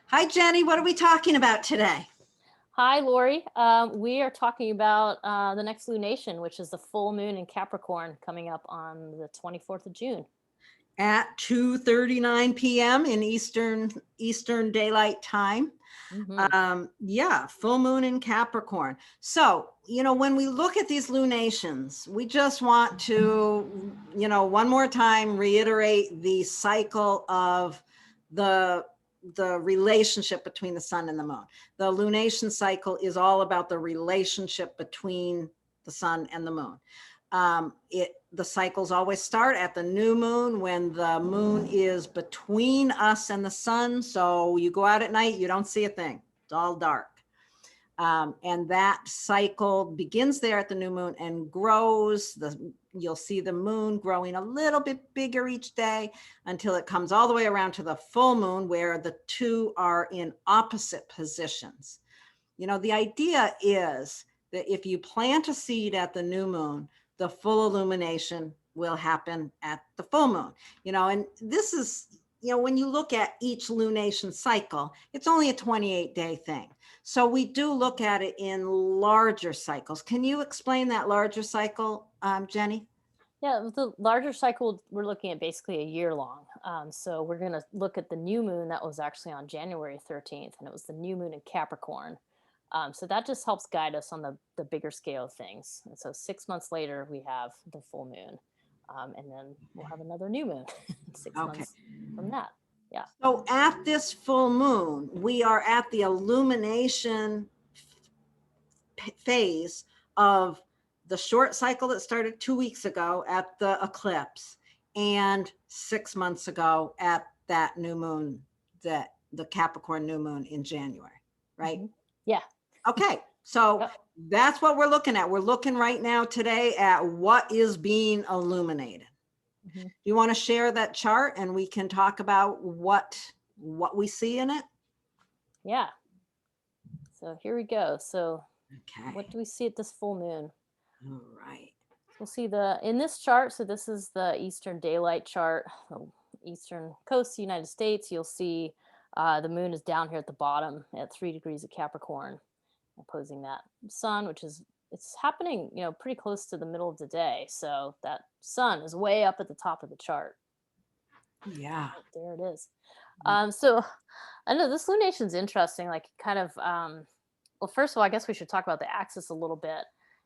Hi, Jenny. What are we talking about today? Hi, Lori. We are talking about the next lunation, which is the full moon in Capricorn coming up on the 24th of June. At 2:39 p.m. in Eastern Daylight Time. Hmm. Yeah, full moon in Capricorn. So, when we look at these lunations, we just want to, one more time reiterate the cycle of the the relationship between the sun and the moon. The lunation cycle is all about the relationship between the sun and the moon. The cycles always start at the new moon, when the moon is between us and the sun. So you go out at night, you don't see a thing. It's all dark. And that cycle begins there at the new moon and grows. You'll see the moon growing a little bit bigger each day until it comes all the way around to the full moon, where the two are in opposite positions. The idea is that if you plant a seed at the new moon, the full illumination will happen at the full moon. And this is, when you look at each lunation cycle, it's only a 28-day thing. So we do look at it in larger cycles. Can you explain that larger cycle, Jenny? Yeah, with the larger cycle, we're looking at basically a year long. So we're going to look at the new moon that was actually on January 13th, and it was the new moon in Capricorn. So that just helps guide us on the bigger scale of things. And so 6 months later, we have the full moon. And then we'll have another new moon six Okay. months from that. Yeah. So at this full moon, we are at the illumination phase of the short cycle that started 2 weeks ago at the eclipse, and 6 months ago at that new moon, that the Capricorn new moon in January, right? Mhm. Yeah. Okay, so Yep. that's what we're looking at. We're looking right now today at what is being illuminated. Mhm. Do you want to share that chart and we can talk about what we see in it? Yeah. So here we go. So what Okay. do we see at this full moon? All right. So we'll see in this chart. So this is the Eastern Daylight chart, the eastern coast of the United States. You'll see the moon is down here at the bottom at 3 degrees of Capricorn, opposing that sun, which is it's happening, pretty close to the middle of the day. So that sun is way up at the top of the chart. Yeah. Right there it is. So I know this lunation's interesting. Like, kind of, well, first of all, I guess we should talk about the axis a little bit.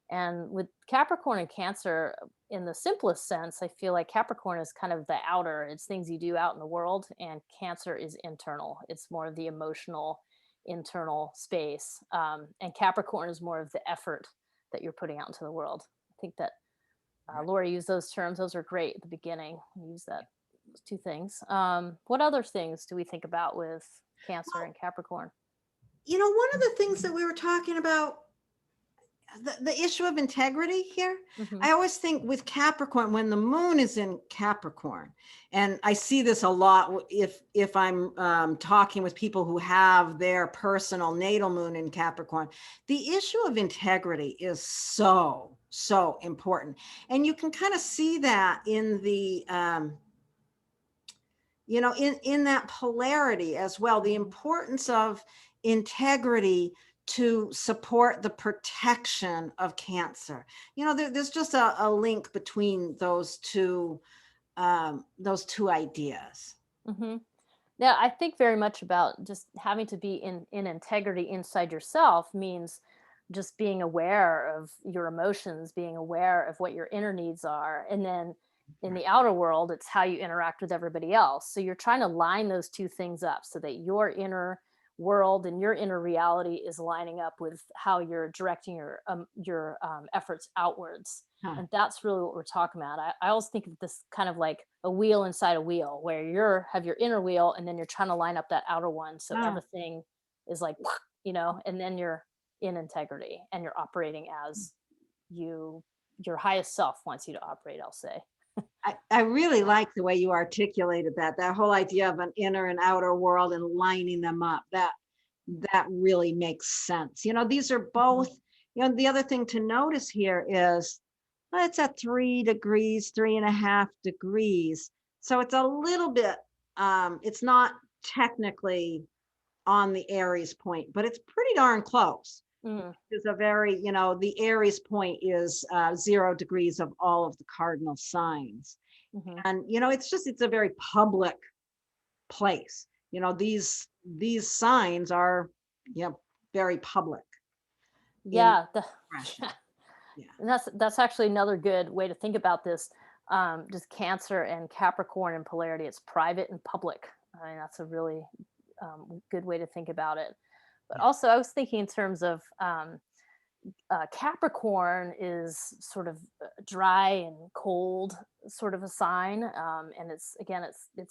And with Capricorn and Cancer, in the simplest sense, I feel like Capricorn is kind of the outer, it's things you do out in the world, and Cancer is internal. It's more of the emotional, internal space. And Capricorn is more of the effort that you're putting out into the world. I think that Laura used those terms. Those are great at the beginning. Use that those two things. What other things do we think about with Cancer Well, and Capricorn? one of the things that we were talking about, the issue of integrity here, Hmm. I always think with Capricorn, when the moon is in Capricorn, and I see this a lot if I'm talking with people who have their personal natal moon in Capricorn, the issue of integrity is so important. And you can kind of see that in the in that polarity as well, the importance of integrity to support the protection of Cancer. There's just a link between those two ideas. Hmm. Yeah, I think very much about just having to be in integrity inside yourself means just being aware of your emotions, being aware of what your inner needs are, and then in the outer world, it's how you interact with everybody else. So you're trying to line those two things up so that your inner world and your inner reality is lining up with how you're directing your efforts outwards. Huh. And that's really what we're talking about. I always think of this kind of like a wheel inside a wheel, where you're have your inner wheel and then you're trying to line up that outer one so Ah, everything is like and then you're in integrity and you're operating as you your highest self wants you to operate, I'll say. I really like the way you articulated that whole idea of an inner and outer world and lining them up. That really makes sense. These are Mhm. both, the other thing to notice here is, well, it's at 3 degrees, 3.5 degrees. So it's a little bit, it's not technically on the Aries point, but it's pretty darn close. Mm, It's a very, the Aries point is 0 degrees of all of the cardinal signs. mhm. And, it's a very public place. These signs are, very public in Yeah, expression. yeah. Yeah. And that's actually another good way to think about this. Just Cancer and Capricorn in polarity. It's private and public. I mean, that's a really good way to think about it. But Yeah. also, I was thinking in terms of Capricorn is sort of dry and cold sort of a sign, and it's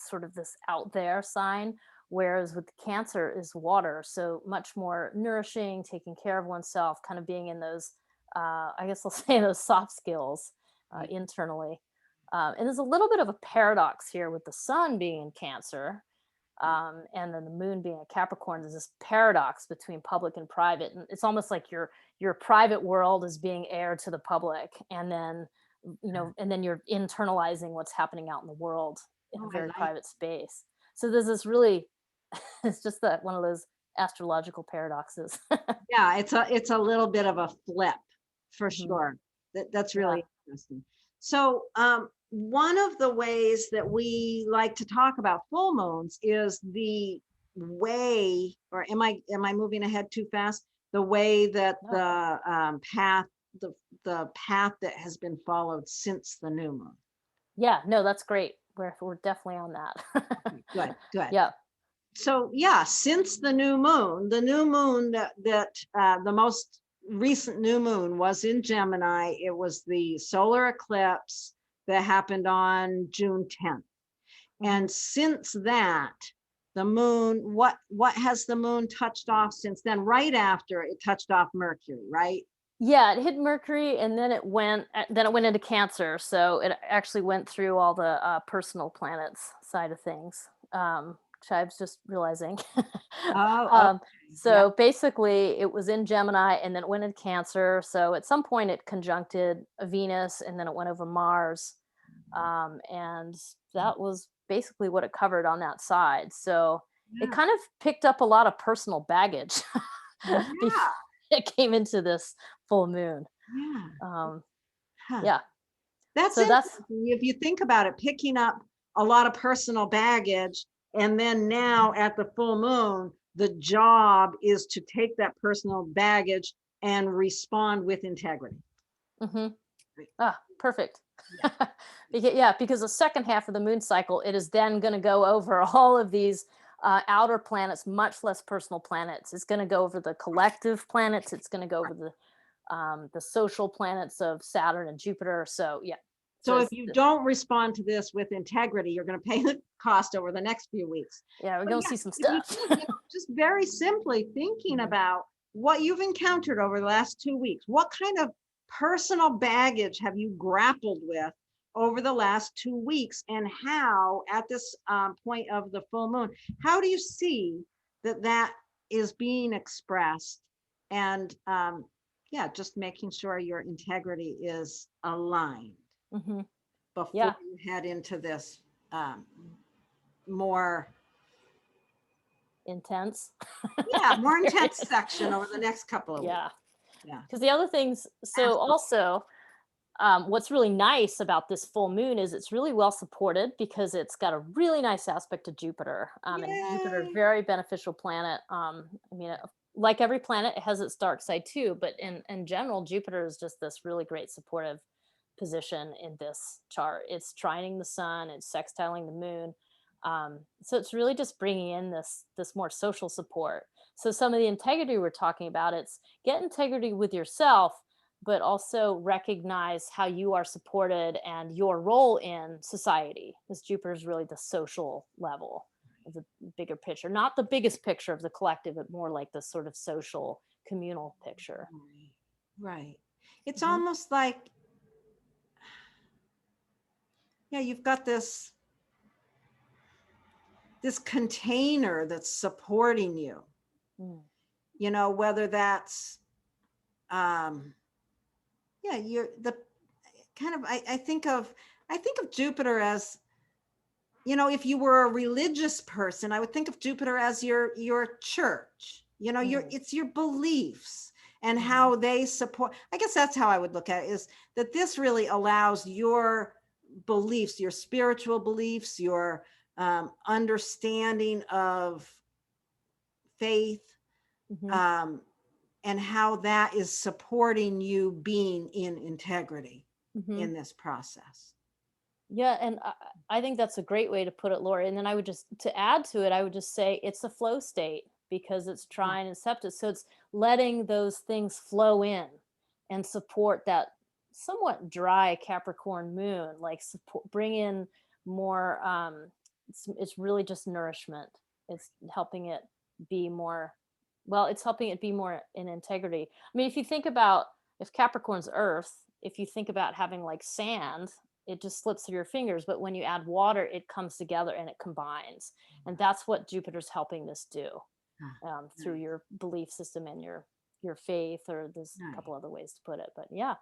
sort of this out there sign. Whereas with Cancer is water, so much more nourishing, taking care of oneself, kind of being in those, I guess I'll say those soft skills Right. internally. And there's a little bit of a paradox here with the sun being in Cancer, and then the moon being a Capricorn. There's this paradox between public and private, and it's almost like your private world is being aired to the public, and then and then you're internalizing what's happening out in the world in a Oh, I very like. private space. So there's this really, it's just that one of those astrological paradoxes. Yeah, it's a little bit of a flip for Mhm. sure. That's Yeah. really interesting. So, one of the ways that we like to talk about full moons is the way, or am I moving ahead too fast? The way that No. the the path that has been followed since the new moon. Yeah. No, that's great. We're definitely on that. Good, good. Yeah. So yeah, since the new moon that the most recent new moon was in Gemini. It was the solar eclipse that happened on June 10th. Mhm. And since that, the moon, what has the moon touched off since then? Right after it touched off Mercury, right? Yeah, it hit Mercury and then it went into Cancer. So it actually went through all the personal planets side of things. Which I was just realizing. Oh, um, okay. Yeah. so basically, it was in Gemini and then it went into Cancer. So at some point, it conjuncted Venus and then it went over Mars. And that was basically what it covered on that side. So it Yeah. kind of picked up a lot of personal baggage before Yeah. it came into this full moon. Yeah. Um, Huh. yeah. That's So that's interesting. If you think about it, picking up a lot of personal baggage, and then now at the full moon, the job is to take that personal baggage and respond with integrity. mhm. Right. Perfect. Yeah. Because the second half of the moon cycle, it is then going to go over all of these outer planets, much less personal planets. It's going to go over the collective planets. It's going to go over the social planets of Saturn and Jupiter. So yeah, so So if you don't respond to this with integrity, you're going to pay the cost over the next few weeks. yeah, we're But going to yeah, see some if you stuff. think, just very simply thinking Mhm. about what you've encountered over the last 2 weeks, what kind of personal baggage have you grappled with over the last 2 weeks, and how, at this point of the full moon, how do you see that is being expressed? And yeah, just making sure your integrity is aligned Mhm. before Yeah. you head into this um, more, Intense. yeah, more Period. intense section over the next couple of weeks. Yeah. Yeah. Because the other things, so After. also, what's really nice about this full moon is it's really well supported because it's got a really nice aspect to Jupiter. And Jupiter is a Yay. very beneficial planet. I mean, like every planet, it has its dark side too. But in general, Jupiter is just this really great supportive position in this chart. It's trining the sun, it's sextiling the moon. So it's really just bringing in this more social support. So some of the integrity we're talking about, it's get integrity with yourself, but also recognize how you are supported and your role in society. Because Jupiter is really the social level of the bigger picture, not the biggest picture of the collective, but more like the sort of social communal picture. Right. Right. It's Mhm. almost like, yeah, you've got this container that's supporting you, Mm. whether that's um yeah, you're the kind of, I think of Jupiter as if you were a religious person, I would think of Jupiter as your church. It's your beliefs and how they support. I guess that's how I would look at it, is that this really allows your beliefs, your spiritual beliefs, your understanding of faith, and how that is supporting you being in integrity in this process. Yeah, and I think that's a great way to put it, Lori. And then I would just, to add to it, I would just say it's a flow state because it's trine and septus. So it's letting those things flow in and support that somewhat dry Capricorn moon, like support, bring in more. It's really just nourishment. It's helping it be more, well, it's helping it be more in integrity. I mean, if you think about, if Capricorn's earth, if you think about having like sand, it just slips through your fingers, but when you add water, it comes together and it combines, and that's what Jupiter's helping this do, through your belief system and your faith, or there's a couple other ways to put it, but yeah.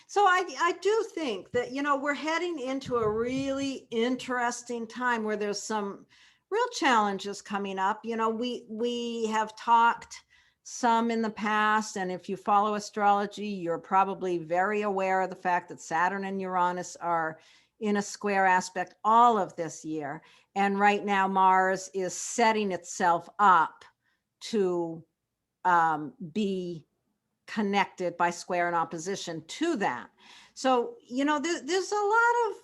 So I do think that we're heading into a really interesting time where there's some real challenges coming up. We have talked some in the past, and if you follow astrology, you're probably very aware of the fact that Saturn and Uranus are in a square aspect all of this year, and right now Mars is setting itself up to be connected by square and opposition to that. So there's a lot of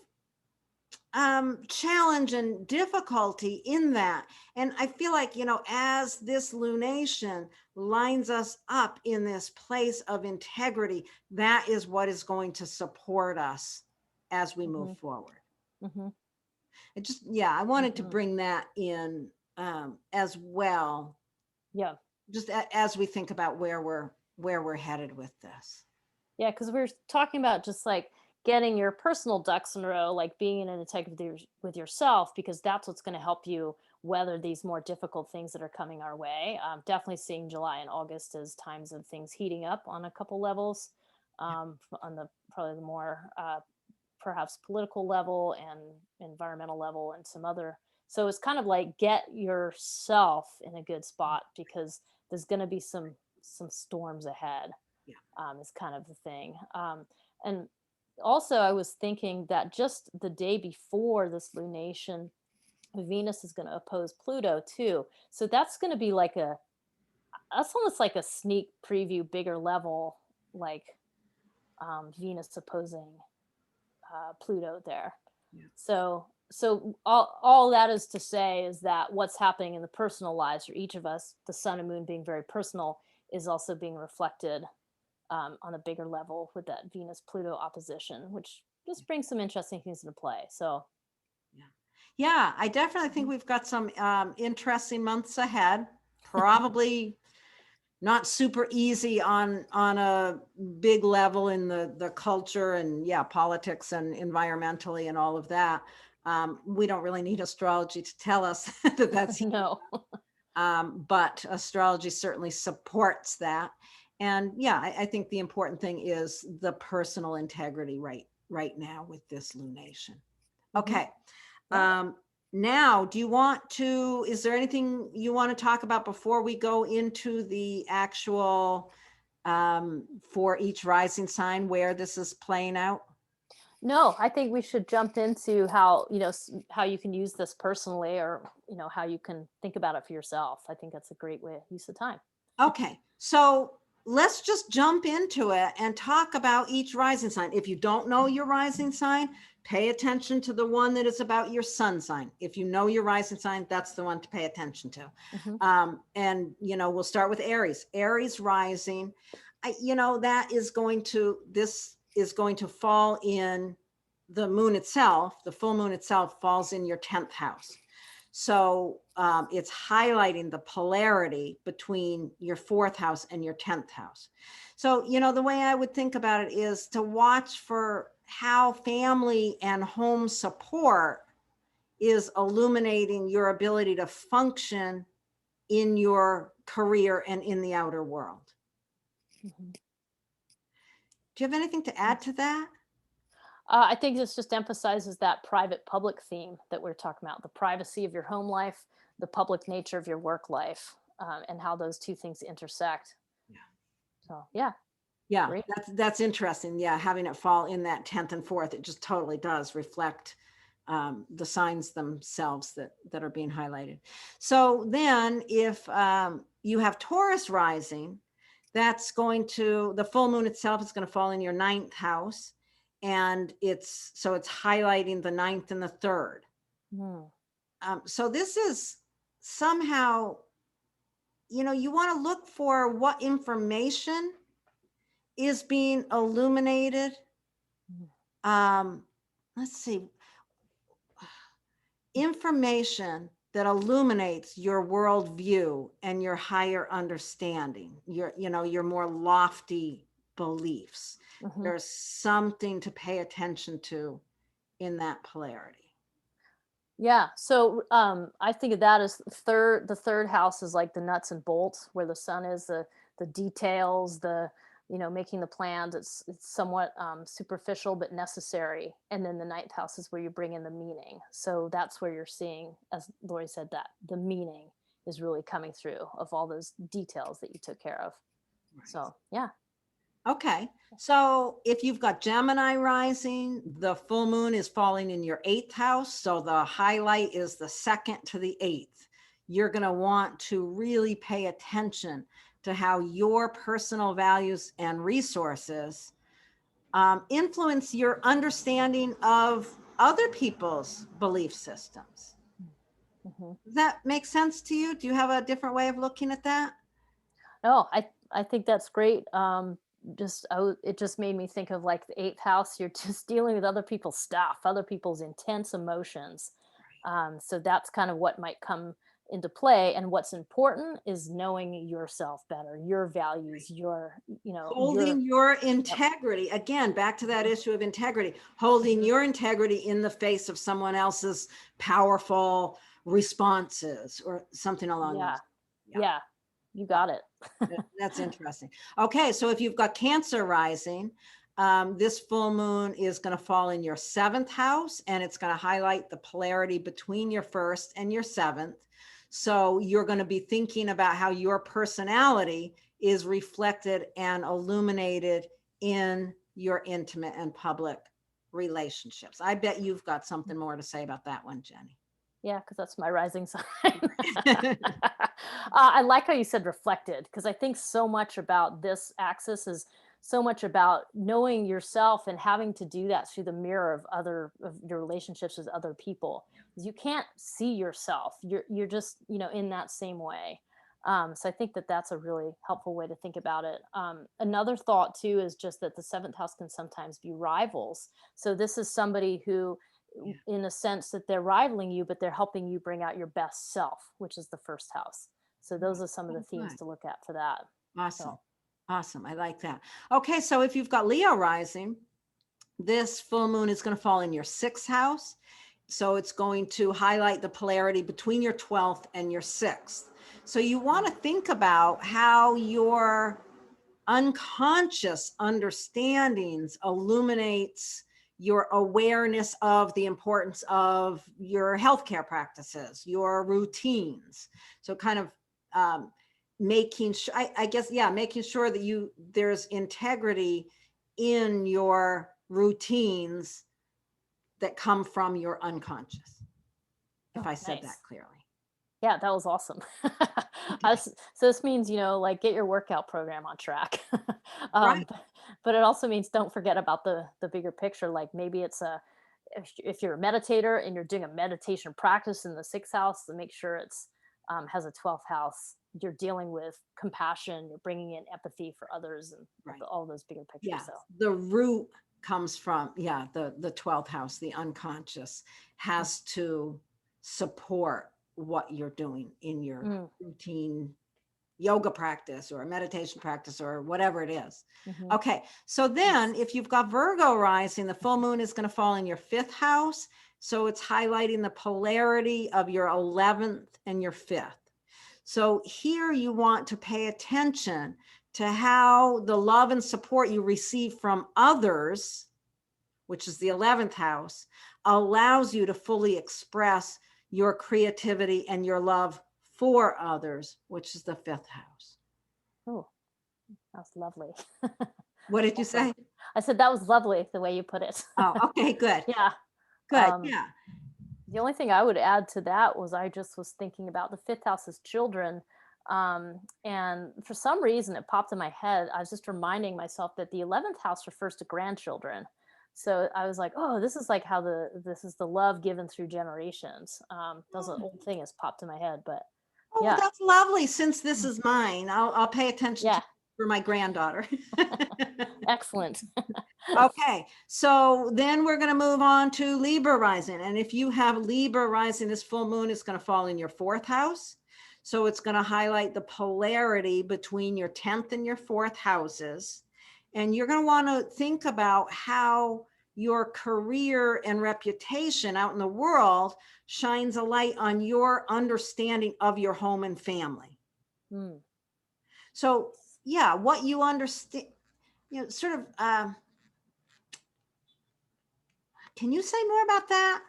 challenge and difficulty in that. And I feel like, as this lunation lines us up in this place of integrity, that is what is going to support us as we move forward. I wanted to bring that in as well. Yeah. Just as we think about where we're headed with this. Yeah, because we're talking about just like getting your personal ducks in a row, like being in an integrity with yourself, because that's what's going to help you weather these more difficult things that are coming our way. Definitely seeing July and August as times of things heating up on a couple levels, on the probably the more perhaps political level and environmental level and some other. So it's kind of like get yourself in a good spot, because there's going to be some storms ahead. Is kind of the thing. And also I was thinking that just the day before this lunation, Venus is going to oppose Pluto too. So that's going to be like that's almost like a sneak preview, bigger level, like Venus opposing Pluto there. So all that is to say is that what's happening in the personal lives for each of us, the sun and moon being very personal, is also being reflected on a bigger level with that Venus-Pluto opposition, which just brings some interesting things into play. So, I definitely think we've got some interesting months ahead. Probably not super easy on a big level in the culture and politics and environmentally and all of that. We don't really need astrology to tell us that that's no. But astrology certainly supports that. And I think the important thing is the personal integrity right now with this lunation. Okay. Now, is there anything you want to talk about before we go into the actual for each rising sign where this is playing out? No, I think we should jump into how you can use this personally, or how you can think about it for yourself. I think that's a great way to use the time. Okay, so let's just jump into it and talk about each rising sign. If you don't know your rising sign, pay attention to the one that is about your sun sign. If you know your rising sign, that's the one to pay attention to. And we'll start with Aries. Aries rising, this is going to fall in the moon itself. The full moon itself falls in your 10th house. So it's highlighting the polarity between your 4th house and your 10th house. So, the way I would think about it is to watch for how family and home support is illuminating your ability to function in your career and in the outer world. Do you have anything to add to that? I think this just emphasizes that private public theme that we're talking about, the privacy of your home life, the public nature of your work life, and how those two things intersect. Yeah. So, yeah, Yeah, great. that's interesting. Yeah, having it fall in that 10th and 4th, it just totally does reflect the signs themselves that are being highlighted. So then if you have Taurus rising, that's going to, the full moon itself is going to fall in your 9th house. And it's highlighting the 9th and the 3rd. Mm, So this is somehow, you want to look for what information is being illuminated. mm, Let's see, information that illuminates your worldview and your higher understanding, your more lofty beliefs. mhm. There's something to pay attention to in that polarity. Yeah. So I think of that as the third house is like the nuts and bolts, where the sun is the details, the making the plans. It's somewhat superficial but necessary. And then the ninth house is where you bring in the meaning. So that's where you're seeing, as Lori said, that the meaning is really coming through of all those details that you took care of. Right. So yeah. Okay. So if you've got Gemini rising, the full moon is falling in your 8th house. So the highlight is the 2nd to the 8th. You're going to want to really pay attention to how your personal values and resources influence your understanding of other people's belief systems. Hmm. Does that make sense to you? Do you have a different way of looking at that? No, I think that's great. It just made me think of like the eighth house. You're just dealing with other people's stuff, other people's intense emotions. So that's kind of what might come into play. And what's important is knowing yourself better, your values, your Holding your yep. integrity, again, back to that Mhm. issue of integrity, holding Mhm. your integrity in the face of someone else's powerful responses or something along Yeah, those. Yeah, yeah, you got it. that's interesting. Okay, so if you've got Cancer rising, this full moon is going to fall in your 7th house, and it's going to highlight the polarity between your 1st and your 7th. So you're going to be thinking about how your personality is reflected and illuminated in your intimate and public relationships. I bet you've got something more to say about that one, Jennie. Yeah, because that's my rising sign. I like how you said reflected, because I think so much about this axis is so much about knowing yourself and having to do that through the mirror of your relationships with other people. 'Cause you can't see yourself. You're just in that same way. So I think that that's a really helpful way to think about it. Another thought too is just that the seventh house can sometimes be rivals. So this is somebody who Yeah. in a sense that they're rivaling you, but they're helping you bring out your best self, which is the first house. So those are some of the Oh, themes good. to look at for that. Awesome. So, Awesome. I like that. Okay, so if you've got Leo rising, this full moon is going to fall in your 6th house. So it's going to highlight the polarity between your 12th and your 6th. So you want to think about how your unconscious understandings illuminates your awareness of the importance of your healthcare practices, your routines. So kind of making sure, I guess, yeah, making sure that there's integrity in your routines that come from your unconscious, if oh, I said that nice. clearly. Yeah, that was awesome. Okay. So this means, like get your workout program on track. Right. But it also means don't forget about the bigger picture. Like maybe it's if you're a meditator and you're doing a meditation practice in the sixth house, to make sure it's has a 12th house. You're dealing with compassion. You're bringing in empathy for others and Right. all those bigger pictures. Yeah, So the root comes from, yeah, the 12th house, the unconscious has to support what you're doing in your mm, routine yoga practice or meditation practice or whatever it is. mhm. Okay, so then if you've got Virgo rising, the full moon is going to fall in your 5th house. So it's highlighting the polarity of your 11th and your 5th. So here you want to pay attention to how the love and support you receive from others which is the 11th house, allows you to fully express your creativity and your love for others, which is the 5th house. Oh, that's lovely. What did you Awesome. say? I said that was lovely the way you put it. Oh, okay, good. Yeah. Good. Um, Yeah. the only thing I would add to that was I just was thinking about the 5th house as children. And for some reason, it popped in my head. I was just reminding myself that the 11th house refers to grandchildren. So I was like, oh, this is like how this is the love given through generations. That was an old thing has popped in my head, but Oh, well, yeah, that's lovely. Since this is mine, I'll pay attention to yeah, it for my granddaughter. excellent. Okay, so then we're going to move on to Libra rising. And if you have Libra rising, this full moon is going to fall in your 4th house. So it's going to highlight the polarity between your 10th and your 4th houses. And you're going to want to think about how your career and reputation out in the world shines a light on your understanding of your home and family. Mm. So yeah, what you understand, sort of, can you say more about that?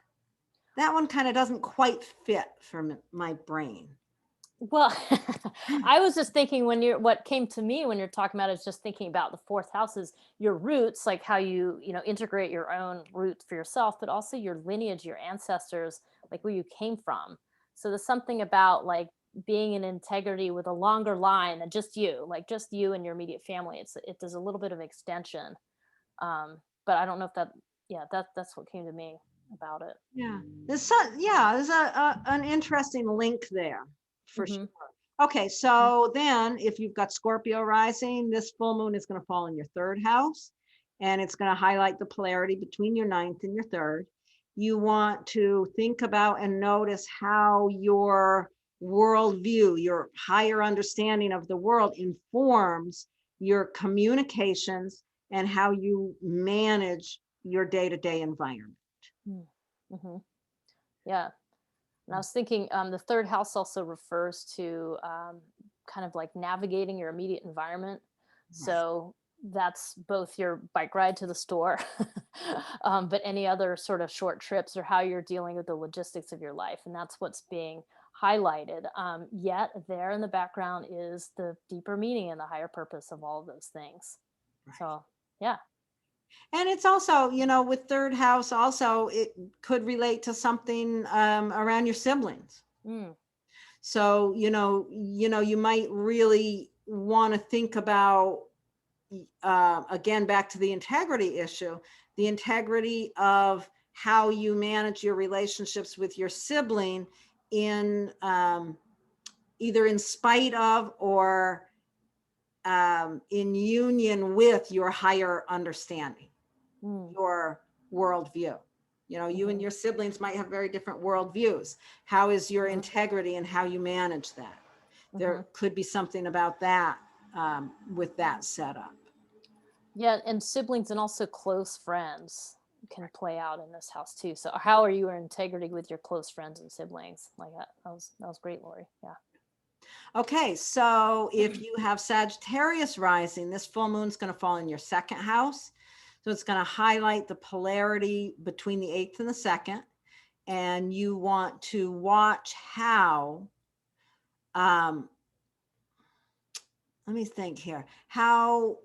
That one kind of doesn't quite fit for my brain. Well, I was just thinking what came to me when you're talking about it is just thinking about the 4th house is your roots, like how you integrate your own roots for yourself, but also your lineage, your ancestors, like where you came from. So there's something about like being in integrity with a longer line than just you, like just you and your immediate family. It does a little bit of extension. But I don't know if that's what came to me about it. Yeah, there's an interesting link there for Hmm. sure. Okay, so then if you've got Scorpio rising, this full moon is going to fall in your 3rd house, and it's going to highlight the polarity between your 9th and your 3rd. You want to think about and notice how your worldview, your higher understanding of the world informs your communications and how you manage your day-to-day environment. Mm-hmm. Yeah. And I was thinking the 3rd house also refers to kind of like navigating your immediate environment. Right. So that's both your bike ride to the store, but any other sort of short trips or how you're dealing with the logistics of your life. And that's what's being highlighted. Yet there in the background is the deeper meaning and the higher purpose of all of those things. Right. So, yeah. And it's also, with 3rd house, also, it could relate to something around your siblings. Mm, So, you might really want to think about, again, back to the integrity issue, the integrity of how you manage your relationships with your sibling in either in spite of or in union with your higher understanding, mm, your worldview. You and mhm, your siblings might have very different worldviews. How is your mhm, integrity and how you manage that? mhm. There could be something about that with that setup. Yeah, and siblings and also close friends can play out in this house too. So how are you in integrity with your close friends and siblings? Like that was great, Lori. Yeah. Okay, so if you have Sagittarius rising, this full moon is going to fall in your 2nd house. So it's going to highlight the polarity between the 8th and the 2nd. And you want to watch how, um, let me think here, how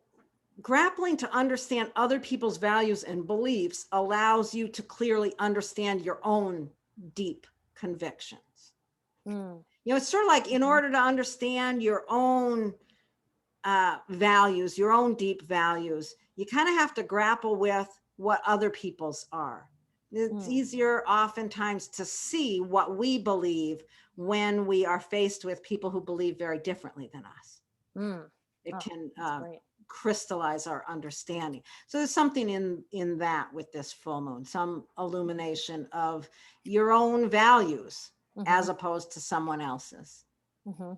grappling to understand other people's values and beliefs allows you to clearly understand your own deep convictions. Mm, It's sort of like in mhm, order to understand your own values, your own deep values, you kind of have to grapple with what other people's are. It's mm, easier oftentimes to see what we believe when we are faced with people who believe very differently than us. mm. It Oh, can that's great. crystallize our understanding. So there's something in that with this full moon, some illumination of your own values Hmm. as opposed to someone else's. Hmm.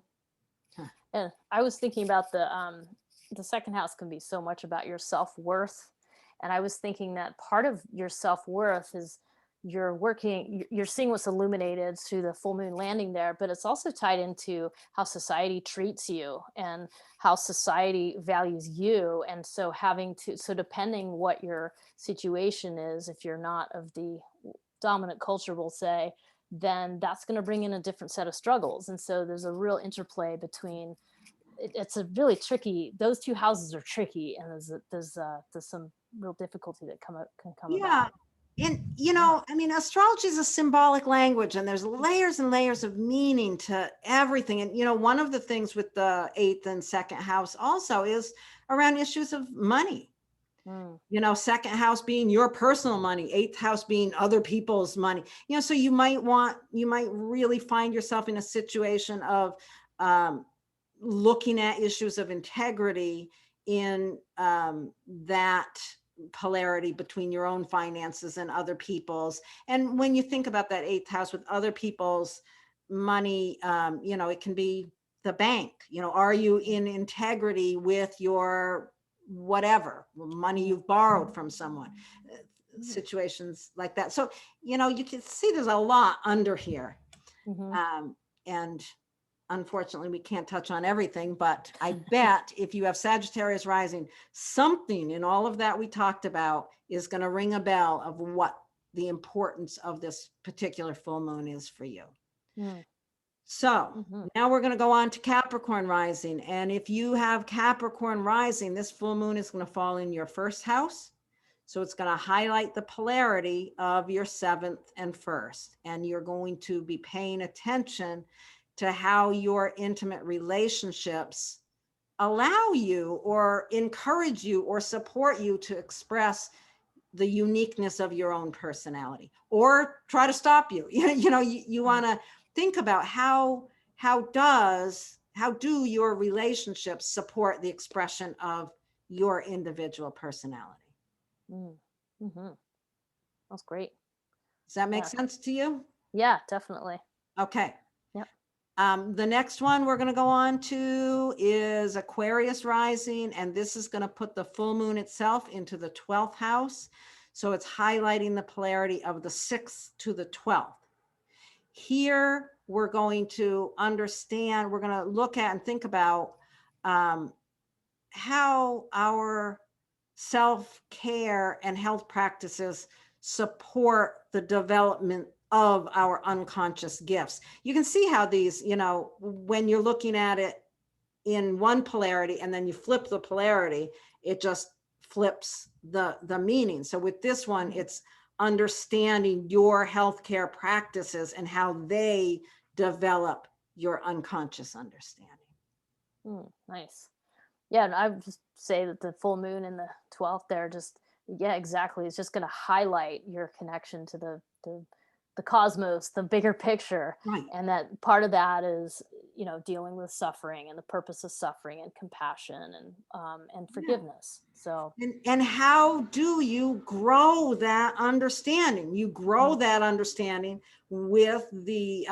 Huh. And I was thinking about the second house can be so much about your self-worth. And I was thinking that part of your self-worth is you're seeing what's illuminated through the full moon landing there, but it's also tied into how society treats you and how society values you. And so so depending what your situation is, if you're not of the dominant culture, we'll say, then that's going to bring in a different set of struggles. And so there's a real interplay between it's a really tricky, those two houses are tricky, and there's some real difficulty that can come Yeah. about. And, I mean, astrology is a symbolic language, and there's layers and layers of meaning to everything. And, one of the things with the 8th and 2nd house also is around issues of money. Second house being your personal money, 8th house being other people's money. So you might really find yourself in a situation of looking at issues of integrity in that polarity between your own finances and other people's. And when you think about that 8th house with other people's money, it can be the bank. Are you in integrity with your whatever money you've borrowed from someone? Situations like that. So, you can see there's a lot under here. And unfortunately, we can't touch on everything, but I bet if you have Sagittarius rising, something in all of that we talked about is going to ring a bell of what the importance of this particular full moon is for you. So now we're going to go on to Capricorn rising. And if you have Capricorn rising, this full moon is going to fall in your 1st house. So it's going to highlight the polarity of your 7th and 1st. And you're going to be paying attention to how your intimate relationships allow you or encourage you or support you to express the uniqueness of your own personality, or try to stop you. You want to think about how do your relationships support the expression of your individual personality. That's great. Does that make sense to you? Yeah, definitely. Okay. Yep. The next one we're going to go on to is Aquarius rising, and this is going to put the full moon itself into the 12th house. So it's highlighting the polarity of the 6th to the 12th. Here we're going to understand, we're going to look at and think about how our self-care and health practices support the development of our unconscious gifts. You can see how these, when you're looking at it in one polarity and then you flip the polarity, it just flips the meaning. So with this one, it's understanding your healthcare practices and how they develop your unconscious understanding. Nice. Yeah, and I would just say that the full moon in the 12th there exactly. It's just going to highlight your connection to the cosmos, the bigger picture. Right. And that part of that is, dealing with suffering and the purpose of suffering and compassion and forgiveness. So, and how do you grow that understanding? You grow that understanding with the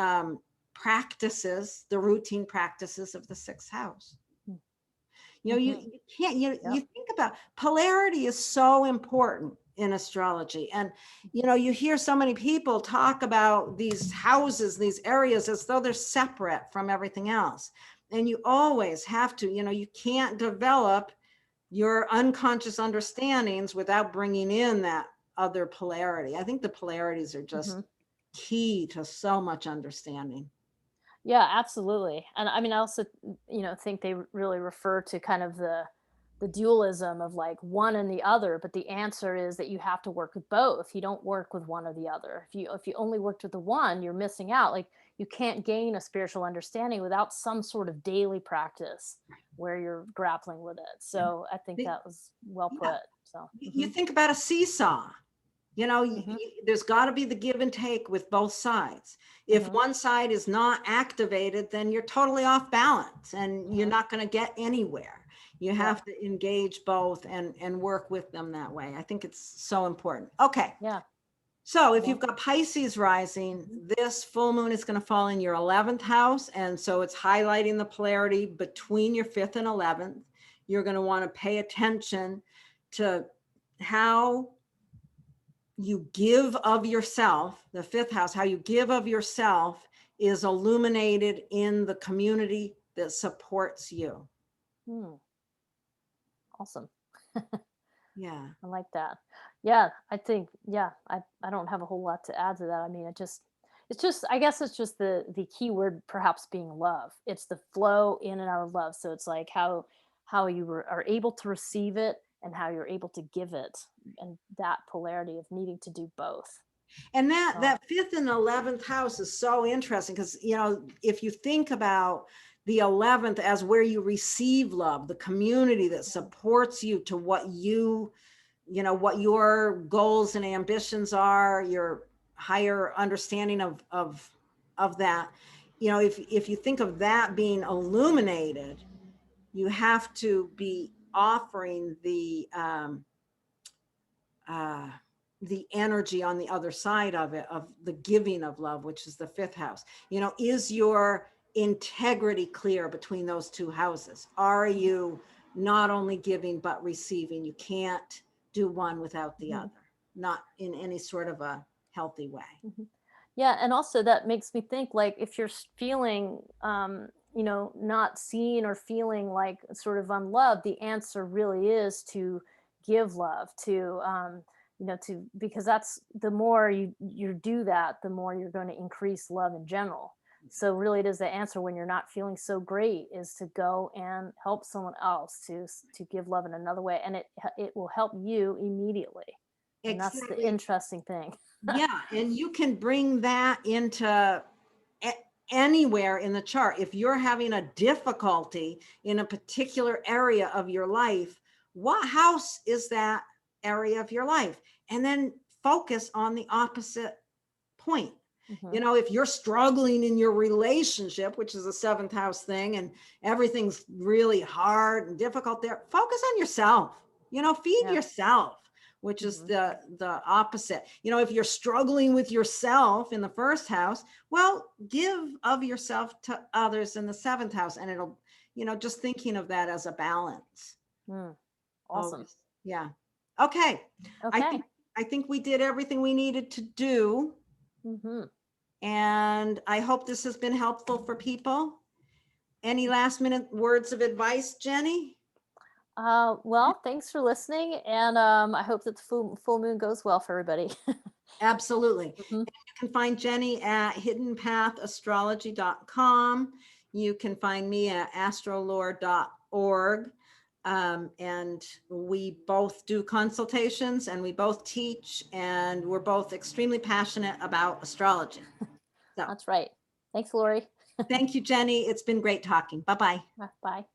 practices, the routine practices of the 6th house. You can't, you think about polarity is so important in astrology. And, you hear so many people talk about these houses, these areas as though they're separate from everything else. And you always have to, you can't develop your unconscious understandings without bringing in that other polarity. I think the polarities are just key to so much understanding. Yeah, absolutely. And I mean, I also, think they really refer to kind of the dualism of like one and the other, but the answer is that you have to work with both. You don't work with one or the other. If you only worked with the one, you're missing out. Like you can't gain a spiritual understanding without some sort of daily practice where you're grappling with it. So I think that was well put. So you think about a seesaw. There's got to be the give and take with both sides. If one side is not activated, then you're totally off balance and you're not going to get anywhere. You have to engage both and work with them that way. I think it's so important. Okay. Yeah. So if you've got Pisces rising, this full moon is going to fall in your 11th house. And so it's highlighting the polarity between your 5th and 11th. You're going to want to pay attention to how you give of yourself, the fifth house, how you give of yourself is illuminated in the community that supports you. Hmm. Awesome. Yeah. I like that. Yeah, I think, yeah, I don't have a whole lot to add to that. I mean, it's just, I guess it's just the key word perhaps being love. It's the flow in and out of love. So it's like how you are able to receive it and how you're able to give it, and that polarity of needing to do both. And that So, that fifth and 11th house is so interesting because, you know, if you think about the 11th as where you receive love, the community that supports you to what you know, what your goals and ambitions are, your higher understanding of that. You know, if you think of that being illuminated, you have to be offering uh, the energy on the other side of it, of the giving of love, which is the fifth house. You know, is your integrity clear between those two houses? Are you not only giving but receiving? You can't do one without the mhm, other, not in any sort of a healthy way. mhm. Yeah, and also that makes me think, like, if you're feeling not seen or feeling like sort of unloved, the answer really is to give love, to to, because that's, the more you do that, the more you're going to increase love in general. So really it is the answer when you're not feeling so great, is to go and help someone else, to give love in another way, and it will help you immediately. And that's the Exactly. interesting thing. Yeah, and you can bring that into anywhere in the chart. If you're having a difficulty in a particular area of your life, what house is that area of your life? And then focus on the opposite point. Hmm. You know, if you're struggling in your relationship, which is a seventh house thing, and everything's really hard and difficult there, focus on yourself. You know, feed Yeah. yourself, which is Hmm. the opposite. You know, if you're struggling with yourself in the first house, well, give of yourself to others in the seventh house, and it'll, you know, just thinking of that as a balance. Mm, awesome. Always. Yeah. Okay. I Okay. think I think we did everything we needed to do. Hmm. And I hope this has been helpful for people. Any last minute words of advice, Jennie? Well, thanks for listening, and I hope that the full moon goes well for everybody. Absolutely. Hmm. You can find Jennie at hiddenpathastrology.com. You can find me at astrolore.org. And we both do consultations and we both teach, and we're both extremely passionate about astrology. So That's right. Thanks, Lori. thank you, Jennie. It's been great talking. Bye-bye. Bye.